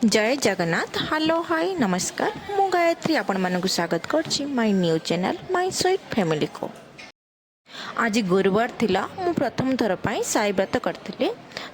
जय Jagannath hello hi नमस्कार मु गायत्री आपण मानक स्वागत करछि my new channel my sweet family को। आज गुरुवार थिला मु प्रथम थर पाई साई व्रत करथिले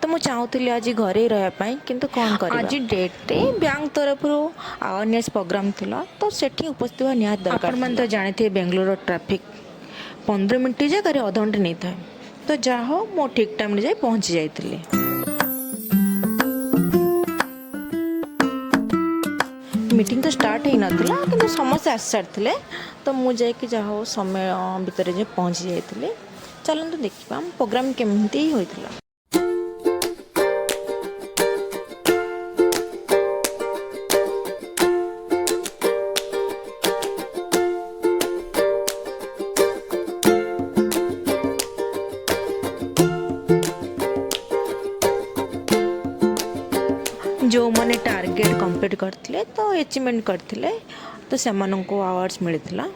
तो मु चाहूली आज घरे रहा पाई किंतु कौन कर आज डेट रे बैंक तरफ अवेयरनेस प्रोग्राम थिला तो सेठी उपस्थित होना निहात दरकार। आपण मन तो जानते बेंगलोर ट्रैफिक 15 मिनट जगह अध घंटे नहीं था तो जाहो मो ठीक टाइम रे जाई पहुंची जाइतिले। मीटिंग तो स्टार्ट ही नाला कि समस्त आसी सारी तो मुझे जहाँ समय भितर जे पहुँची जाइए। चलते देखा प्रोग्राम केमती होता। जो मैंने टार्गेट कंप्लीट करते तो अचीवमेंट करते तो से अवार्ड्स मिलता।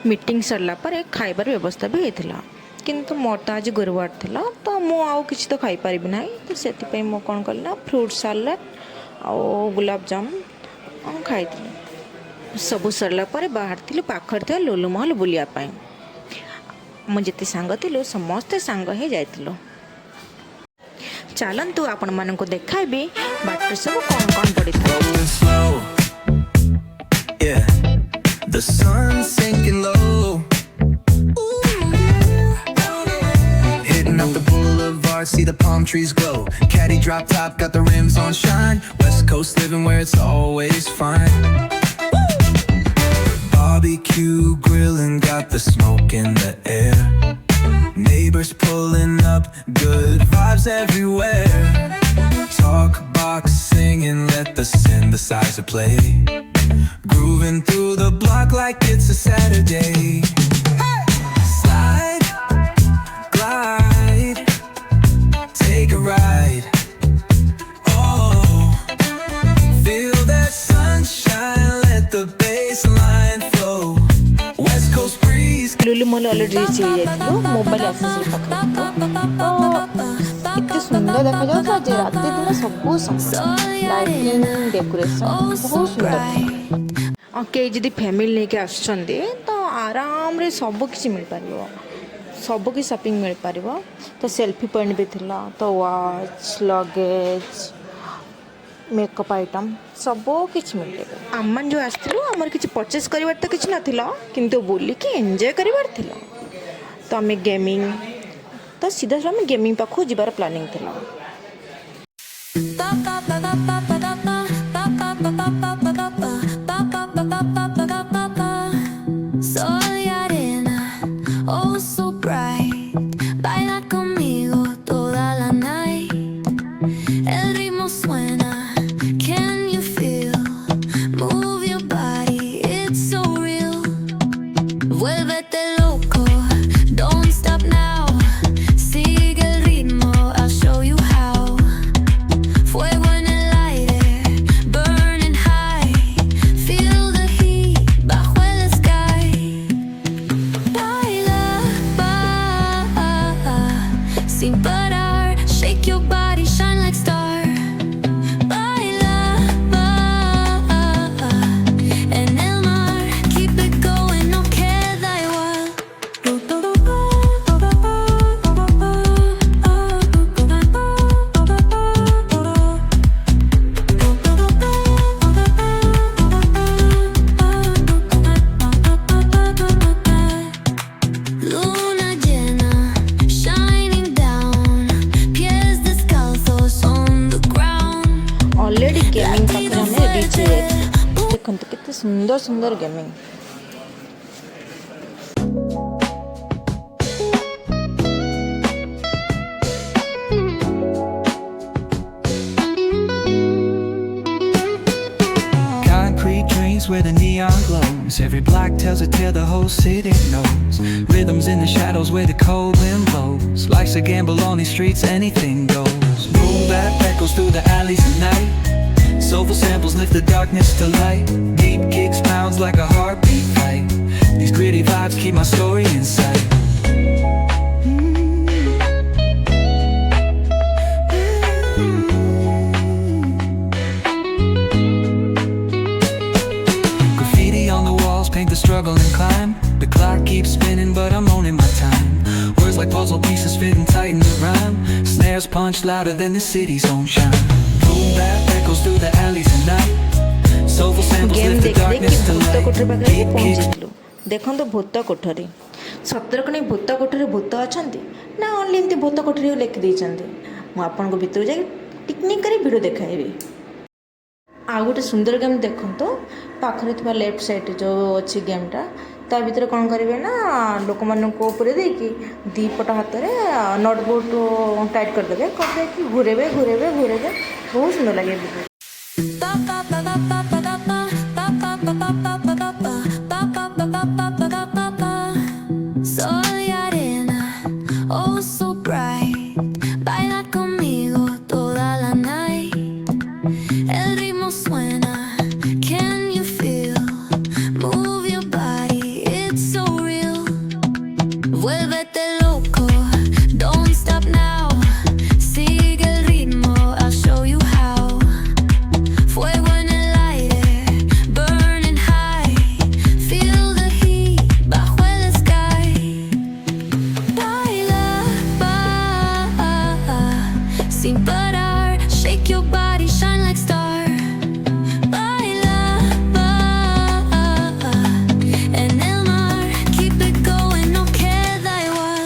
मीटिंग सरला पर एक खाइबार व्यवस्था भी होता किंतु मोर तो आज गुरुवार थिला तो मु आउ किछि तो खाई परिबि नाही तो सेति पई मो कोन करला फ्रूट सलाद आ गुलाब जामुन खाइथिलि। सब सरला पर बाहर थिलु पाखर थे लोलु महल बुलिया पाई मु जति सांग थिलु समस्त सांग हे जाइथिलु। चलंतु आपण मानन को देखाइबे बाट सब कोन कोन पडिथा। The sun's sinking low. Hitting up the boulevard, see the palm trees glow. Caddy drop top, got the rims on shine. West Coast living where it's always fine. Barbecue grilling, got the smoke in the air. Neighbors pulling up, good vibes everywhere. Talk box singing, let the synthesizer play. Grooving through the block like it's a Saturday. Slide, glide, take a ride. Oh, feel that sunshine, let the bass line flow. West Coast breeze. Lulu mall already reach हो जाइथिलु mobile accessory पाखरे तो इतने सुंदर देखा जाउ आज रात दिन सब लाइटिंग डेकोरेशन बहुत सुंदर। ओके जदि फैमिली लेके आछंदे तो आराम रे सब किछि मिल पारिबो सब की शॉपिंग मिल पारिबो। तो सेल्फी पॉइंट भी थिला तो वॉच लगेज मेकअप आइटम सब किछि मिलते। आमन जो आसथिलु हमर किछि परचेस करिवार तो किछि नथिला किंतु बोली कि एन्जॉय करिवार थिला तो हमें गेमिंग तो सीधा हमें गेमिंग पाखु जिबार प्लानिंग थिला। Soy arena, oh so bright. Baila conmigo toda la night. El ritmo suena, can you feel? Move your body, it's so real. Vuélvete loco, don't stop now. Sigue el ritmo, I'll show you how. Fuego en el aire. Already gaming ପାଖରେ ଆମେ rich ହେଇଯାଇଥିଲୁ। ଦେଖନ୍ତୁ କେତେ ସୁନ୍ଦର ସୁନ୍ଦର gaming. Concrete drains where the neon glows. Every block tells a tale the whole city knows. Rhythms in the shadows where the cold wind blows. Life's a gamble on these streets, anything goes. Boom bap echoes through the alleys at night. Soulful samples lift the darkness to light. Deep kicks pounds like a heartbeat fight. These gritty vibes keep my story in sight. Graffiti on the walls paint the struggle and climb. The clock keeps spinning but I'm owning my time. Words like puzzle pieces fitting tight in the rhyme. Snares punch louder than the city's own chime. Boom bap echoes through the alleys at night. Soulful samples game lift the ଦେଖି ଦେଖି darkness to ଭୂତ light. କୋଠରୀ ପାଖରେ Deep kicks ପହଞ୍ଚିଥିଲୁ। ଦେଖନ୍ତୁ ଭୂତ କୋଠରୀ। ସତରେ କଣ ଏଇ ଭୂତ କୋଠରୀରେ ଭୂତ ଅଛନ୍ତି ନା ଓନ୍ଲି ଏମିତି ଭୂତ କୋଠରୀ ଲେଖିଦେଇଛନ୍ତି? ମୁଁ ଆପଣଙ୍କ ଭିତରକୁ ଯାଇ ପିକନିକ୍ କରି ଭିଡ଼ିଓ ଦେଖାଇବି। ଆଉ ଗୋଟେ ସୁନ୍ଦର ଗେମ୍ ଦେଖନ୍ତୁ। ପାଖରେ ଥିବା ଲେଫ୍ଟ ସାଇଡ଼୍ ଯେଉଁ ଅଛି ଗେମ୍ଟା, ତା ଭିତରେ କ'ଣ କରିବେ ନା ଲୋକମାନଙ୍କୁ ଉପରେ ଦେଇକି ଦୁଇ ପଟ ହାତରେ ନଟ୍ ବୋଲ୍ଟ ଟାଇଟ୍ କରିଦେଇକି ଘୁରେଇବେ ବହୁତ ସୁନ୍ଦର ଲାଗେ video. Sol y arena, oh so bright. Baila conmigo toda la night. El ritmo suena, can you feel? Move your body, it's so real. Vuélvete loco, don't stop now. Sigue el ritmo, I'll show you how. Fuego en el aire, burning high. Feel the heat bajo el sky. Baila, sin parar. Shake your body, shine like star. Baila, en el mar. Keep it going, no queda igual.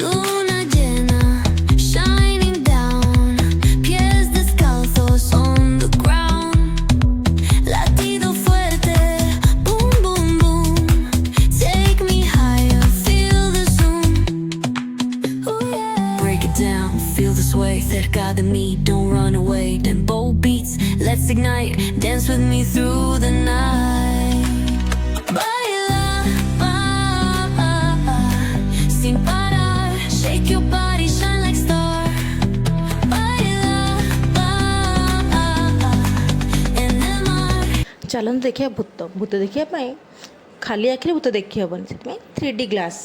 Luna llena, shining down. Pies descalzos on the ground. Latido fuerte, boom, boom, boom. Take me higher, feel the zoom. Ooh, yeah. Break it down, feel the sway. Cerca de mí, don't run away. Tempo beats, let's ignite. Dance with me through the night. Baila, sin parar. Shake your body, shine like star. Baila, en el mar. ଚାଲନ୍ତୁ ଦେଖିବା ଭୂତ ଦେଖିବା ପାଇଁ ଖାଲି ଆଖିରେ ଭୂତ ଦେଖି ହେବନି, ସେଥିପାଇଁ 3D ଗ୍ଲାସ୍।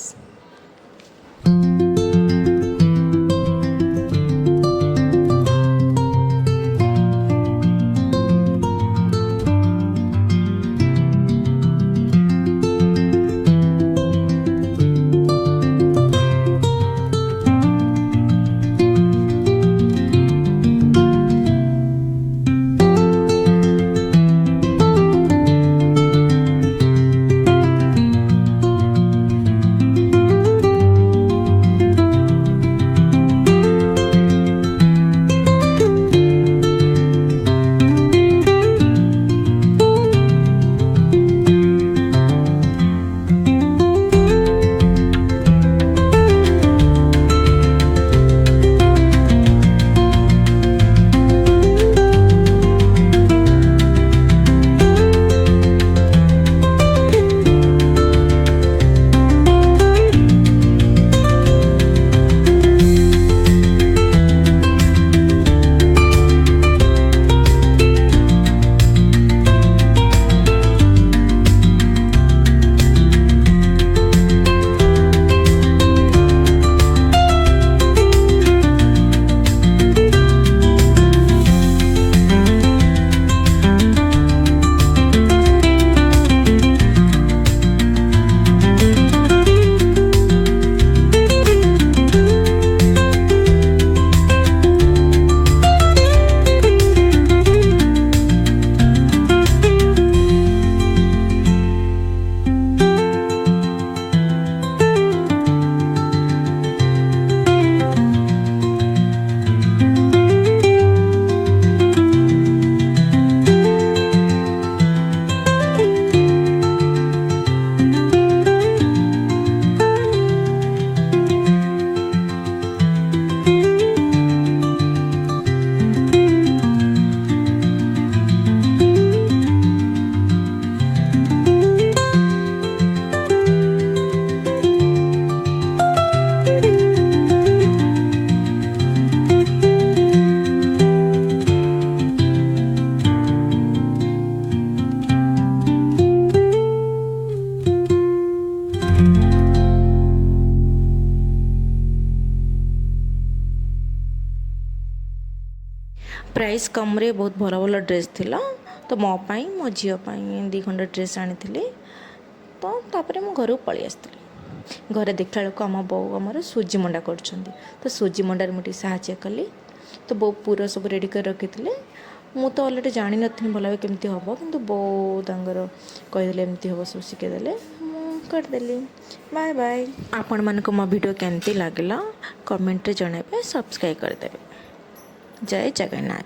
ପ୍ରାଇସ୍ କମ୍ରେ ବହୁତ ଭଲ ଭଲ ଡ୍ରେସ୍ ଥିଲା ତ ମୋ ପାଇଁ ମୋ ଝିଅ ପାଇଁ 2 ଖଣ୍ଡ ଡ୍ରେସ୍ ଆଣିଥିଲି ତ ତାପରେ ମୁଁ ଘରକୁ ପଳେଇ ଆସିଥିଲି। ଘରେ ଦେଖିଲା ବେଳକୁ ଆମ ବୋଉ ଆମର ସୁଜି ମଣ୍ଡା କରୁଛନ୍ତି ତ ସୁଜି ମଣ୍ଡାରେ ମୁଁ ଟିକେ ସାହାଯ୍ୟ କଲି ତ ବୋଉ ପୁର ସବୁ ରେଡ଼ି କରି ରଖିଥିଲେ। ମୁଁ ତ ଅଲରେଡ଼ି ଜାଣିନଥିଲି ଭଲ ଭାବେ କେମିତି ହେବ କିନ୍ତୁ ବୋଉ ତାଙ୍କର କହିଦେଲେ ଏମିତି ହେବ ସବୁ ଶିଖେଇଦେଲେ ମୁଁ କରିଦେଲି। Bye bye. ଆପଣମାନଙ୍କୁ ମୋ ଭିଡ଼ିଓ କେମିତି ଲାଗିଲା କମେଣ୍ଟରେ ଜଣାଇବେ ସବସ୍କ୍ରାଇବ୍ କରିଦେବେ। ଜୟ ଜଗନ୍ନାଥ।